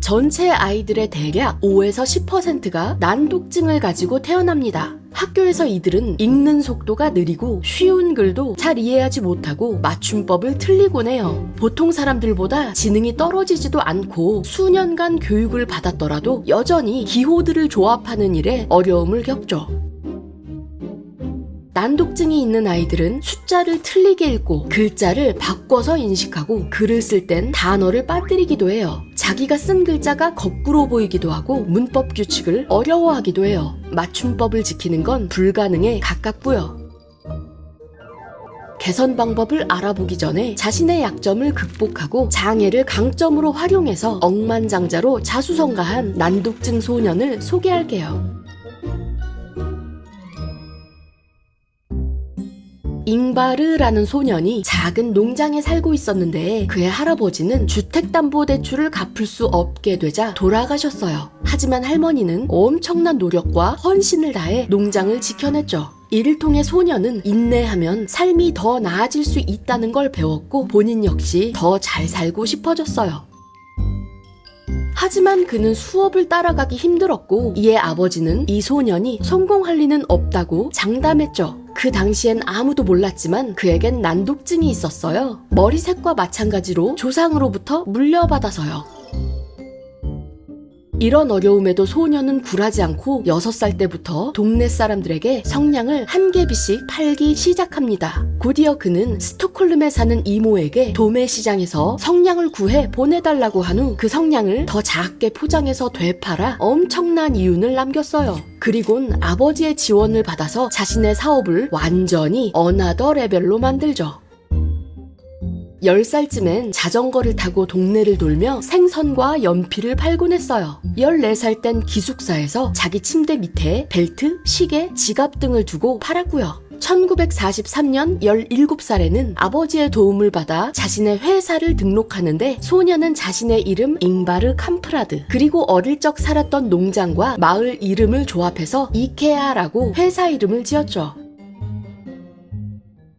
전체 아이들의 대략 5에서 10%가 난독증을 가지고 태어납니다. 학교에서 이들은 읽는 속도가 느리고 쉬운 글도 잘 이해하지 못하고 맞춤법을 틀리곤 해요. 보통 사람들보다 지능이 떨어지지도 않고 수년간 교육을 받았더라도 여전히 기호들을 조합하는 일에 어려움을 겪죠. 난독증이 있는 아이들은 숫자를 틀리게 읽고 글자를 바꿔서 인식하고 글을 쓸 땐 단어를 빠뜨리기도 해요. 자기가 쓴 글자가 거꾸로 보이기도 하고 문법 규칙을 어려워하기도 해요. 맞춤법을 지키는 건 불가능에 가깝고요. 개선 방법을 알아보기 전에 자신의 약점을 극복하고 장애를 강점으로 활용해서 억만장자로 자수성가한 난독증 소년을 소개할게요. 잉바르라는 소년이 작은 농장에 살고 있었는데 그의 할아버지는 주택담보대출을 갚을 수 없게 되자 돌아가셨어요. 하지만 할머니는 엄청난 노력과 헌신을 다해 농장을 지켜냈죠. 이를 통해 소년은 인내하면 삶이 더 나아질 수 있다는 걸 배웠고 본인 역시 더 잘 살고 싶어졌어요. 하지만 그는 수업을 따라가기 힘들었고 이에 아버지는 이 소년이 성공할 리는 없다고 장담했죠. 그 당시엔 아무도 몰랐지만 그에겐 난독증이 있었어요. 머리색과 마찬가지로 조상으로부터 물려받아서요. 이런 어려움에도 소년은 굴하지 않고 6살 때부터 동네 사람들에게 성냥을 한 개비씩 팔기 시작합니다. 곧이어 그는 스톡홀름에 사는 이모에게 도매시장에서 성냥을 구해 보내달라고 한 후 그 성냥을 더 작게 포장해서 되팔아 엄청난 이윤을 남겼어요. 그리곤 아버지의 지원을 받아서 자신의 사업을 완전히 어나더 레벨로 만들죠. 10살쯤엔 자전거를 타고 동네를 돌며 생선과 연필을 팔곤 했어요. 14살 땐 기숙사에서 자기 침대 밑에 벨트, 시계, 지갑 등을 두고 팔았고요. 1943년 17살에는 아버지의 도움을 받아 자신의 회사를 등록하는데 소년은 자신의 이름 잉바르 캄프라드 그리고 어릴 적 살았던 농장과 마을 이름을 조합해서 이케아라고 회사 이름을 지었죠.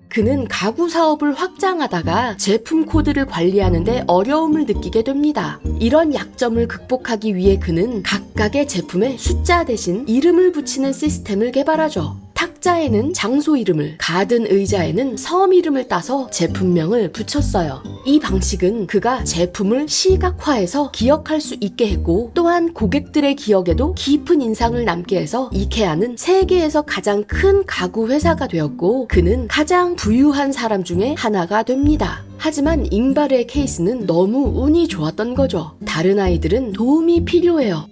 그는 가구 사업을 확장하다가 제품 코드를 관리하는데 어려움을 느끼게 됩니다. 이런 약점을 극복하기 위해 그는 각각의 제품에 숫자 대신 이름을 붙이는 시스템을 개발하죠. 탁자에는 장소 이름을, 가든 의자에는 섬 이름을 따서 제품명을 붙였어요. 이 방식은 그가 제품을 시각화해서 기억할 수 있게 했고 또한 고객들의 기억에도 깊은 인상을 남게 해서 이케아는 세계에서 가장 큰 가구 회사가 되었고 그는 가장 부유한 사람 중에 하나가 됩니다. 하지만 잉바르의 케이스는 너무 운이 좋았던 거죠. 다른 아이들은 도움이 필요해요.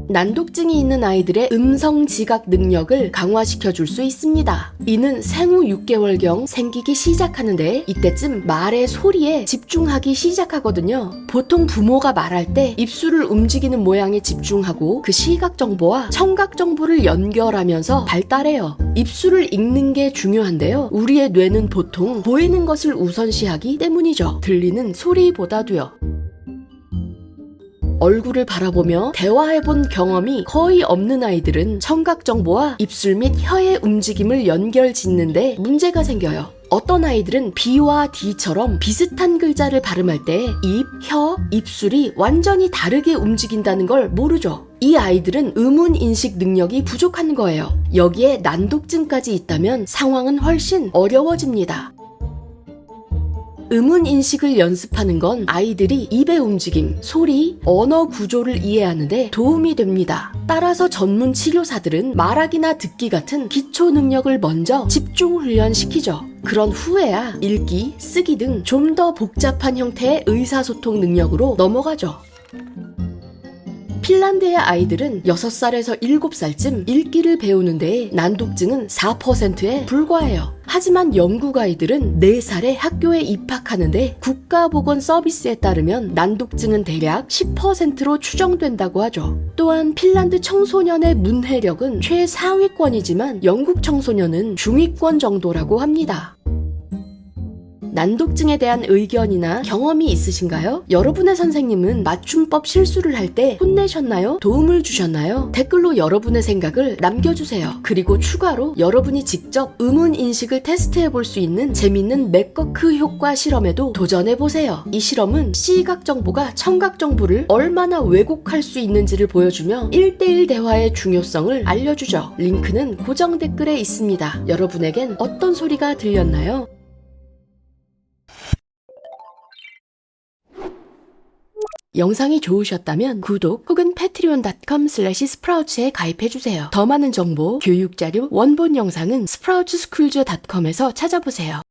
난독증이 있는 아이들의 음성 지각 능력을 강화시켜 줄 수 있습니다. 이는 생후 6개월경 생기기 시작하는데 이때쯤 말의 소리에 집중하기 시작하거든요. 보통 부모가 말할 때 입술을 움직이는 모양에 집중하고 그 시각 정보와 청각 정보를 연결하면서 발달해요. 입술을 읽는 게 중요한데요. 우리의 뇌는 보통 보이는 것을 우선시하기 때문이죠. 들리는 소리보다도요. 얼굴을 바라보며 대화해본 경험이 거의 없는 아이들은 청각 정보와 입술 및 혀의 움직임을 연결 짓는데 문제가 생겨요. 어떤 아이들은 B와 D처럼 비슷한 글자를 발음할 때 입, 혀, 입술이 완전히 다르게 움직인다는 걸 모르죠. 이 아이들은 음운 인식 능력이 부족한 거예요. 여기에 난독증까지 있다면 상황은 훨씬 어려워집니다. 음운 인식을 연습하는 건 아이들이 입의 움직임, 소리, 언어 구조를 이해하는데 도움이 됩니다. 따라서 전문 치료사들은 말하기나 듣기 같은 기초 능력을 먼저 집중 훈련시키죠. 그런 후에야 읽기, 쓰기 등 좀 더 복잡한 형태의 의사소통 능력으로 넘어가죠. 핀란드의 아이들은 6살에서 7살쯤 읽기를 배우는데 난독증은 4%에 불과해요. 하지만 영국 아이들은 4살에 학교에 입학하는데 국가보건서비스에 따르면 난독증은 대략 10%로 추정된다고 하죠. 또한 핀란드 청소년의 문해력은 최상위권이지만 영국 청소년은 중위권 정도라고 합니다. 난독증에 대한 의견이나 경험이 있으신가요? 여러분의 선생님은 맞춤법 실수를 할 때 혼내셨나요? 도움을 주셨나요? 댓글로 여러분의 생각을 남겨주세요. 그리고 추가로 여러분이 직접 음운 인식을 테스트해 볼 수 있는 재밌는 맥거크 효과 실험에도 도전해보세요. 이 실험은 시각 정보가 청각 정보를 얼마나 왜곡할 수 있는지를 보여주며 1대1 대화의 중요성을 알려주죠. 링크는 고정 댓글에 있습니다. 여러분에겐 어떤 소리가 들렸나요? 영상이 좋으셨다면 구독 혹은 patreon.com/sprouts에 가입해주세요. 더 많은 정보, 교육자료, 원본 영상은 sproutsschools.com에서 찾아보세요.